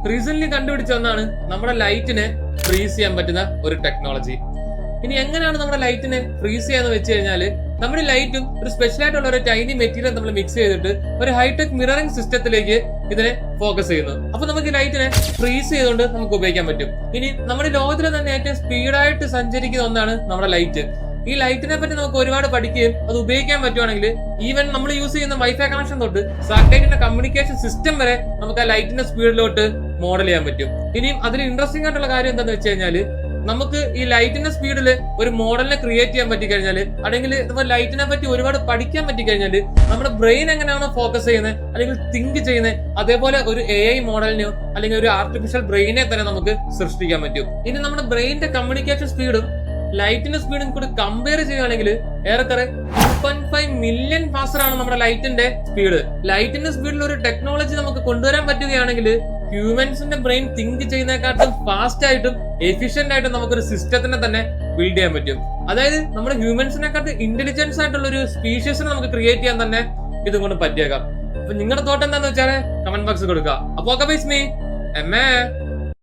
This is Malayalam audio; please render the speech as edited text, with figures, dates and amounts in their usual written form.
റീസെന്റ് കണ്ടുപിടിച്ച ഒന്നാണ് നമ്മുടെ ലൈറ്റിനെ ഫ്രീസ് ചെയ്യാൻ പറ്റുന്ന ഒരു ടെക്നോളജി. ഇനി എങ്ങനെയാണ് നമ്മുടെ ലൈറ്റിനെ ഫ്രീസ് ചെയ്യാന്ന് വെച്ച് കഴിഞ്ഞാല് നമ്മുടെ ലൈറ്റും ഒരു സ്പെഷ്യൽ ആയിട്ടുള്ള ഒരു ടൈനി മെറ്റീരിയൽ നമ്മൾ മിക്സ് ചെയ്തിട്ട് ഒരു ഹൈടെക് മിററിംഗ് സിസ്റ്റത്തിലേക്ക് ഇതിനെ ഫോക്കസ് ചെയ്യുന്നു. അപ്പൊ നമുക്ക് ഈ ലൈറ്റിനെ ഫ്രീസ് ചെയ്തുകൊണ്ട് നമുക്ക് ഉപയോഗിക്കാൻ പറ്റും. ഇനി നമ്മുടെ ലോകത്തിലെ തന്നെ ഏറ്റവും സ്പീഡായിട്ട് സഞ്ചരിക്കുന്ന ഒന്നാണ് നമ്മുടെ ലൈറ്റ്. ഈ ലൈറ്റിനെ പറ്റി നമുക്ക് ഒരുപാട് പഠിക്കുകയും അത് ഉപയോഗിക്കാൻ പറ്റുവാണെങ്കിൽ ഈവൻ നമ്മൾ യൂസ് ചെയ്യുന്ന വൈഫൈ കണക്ഷൻ തൊട്ട് സാറ്റലൈറ്റിന്റെ കമ്മ്യൂണിക്കേഷൻ സിസ്റ്റം വരെ നമുക്ക് ആ ലൈറ്റിന്റെ സ്പീഡിലോട്ട് മോഡൽ ചെയ്യാൻ പറ്റും. ഇനിയും അതിൽ ഇൻട്രസ്റ്റിംഗ് ആയിട്ടുള്ള കാര്യം എന്താണെന്ന് വെച്ച് കഴിഞ്ഞാൽ നമുക്ക് ഈ ലൈറ്റിന്റെ സ്പീഡിൽ ഒരു മോഡലിനെ ക്രിയേറ്റ് ചെയ്യാൻ പറ്റി കഴിഞ്ഞാൽ അല്ലെങ്കിൽ ലൈറ്റിനെ പറ്റി ഒരുപാട് പഠിക്കാൻ പറ്റി കഴിഞ്ഞാൽ നമ്മുടെ ബ്രെയിൻ എങ്ങനെയാണോ ഫോക്കസ് ചെയ്യുന്നത് അല്ലെങ്കിൽ തിങ്ക് ചെയ്യുന്നത് അതേപോലെ ഒരു AI മോഡലിനെയോ അല്ലെങ്കിൽ ഒരു ആർട്ടിഫിഷ്യൽ ബ്രെയിനെ തന്നെ നമുക്ക് സൃഷ്ടിക്കാൻ പറ്റും. ഇനി നമ്മുടെ ബ്രെയിനിന്റെ കമ്മ്യൂണിക്കേഷൻ സ്പീഡും ലൈറ്റിന്റെ സ്പീഡും കൂടി കമ്പയർ ചെയ്യുകയാണെങ്കിൽ ഏറെക്കുറെ 2.5 മില്യൺ ഫാസ്റ്റർ ആണ് നമ്മുടെ ലൈറ്റിന്റെ സ്പീഡ്. ലൈറ്റിന്റെ സ്പീഡിൽ ഒരു ടെക്നോളജി നമുക്ക് കൊണ്ടുവരാൻ പറ്റുകയാണെങ്കിൽ ഹ്യൂമൻസിന്റെ ബ്രെയിൻ തിങ്ക് ചെയ്യുന്നതിനെക്കാട്ടും ഫാസ്റ്റ് ആയിട്ടും എഫിഷ്യന്റ് ആയിട്ടും നമുക്കൊരു സിസ്റ്റത്തിനെ തന്നെ ബിൽഡ് ചെയ്യാൻ പറ്റും. അതായത് നമ്മുടെ ഹ്യൂമൻസിനെക്കാട്ടും ഇന്റലിജൻസ് ആയിട്ടുള്ള ഒരു സ്പീഷ്യസിനെ നമുക്ക് ക്രിയേറ്റ് ചെയ്യാൻ തന്നെ ഇതും കൊണ്ട് പറ്റിയേക്കാം. അപ്പൊ നിങ്ങളുടെ തോട്ട് എന്താന്ന് വെച്ചാൽ കമന്റ് ബോക്സ് കൊടുക്കുക. അപ്പൊ ഓക്കെ ബൈ മീ എം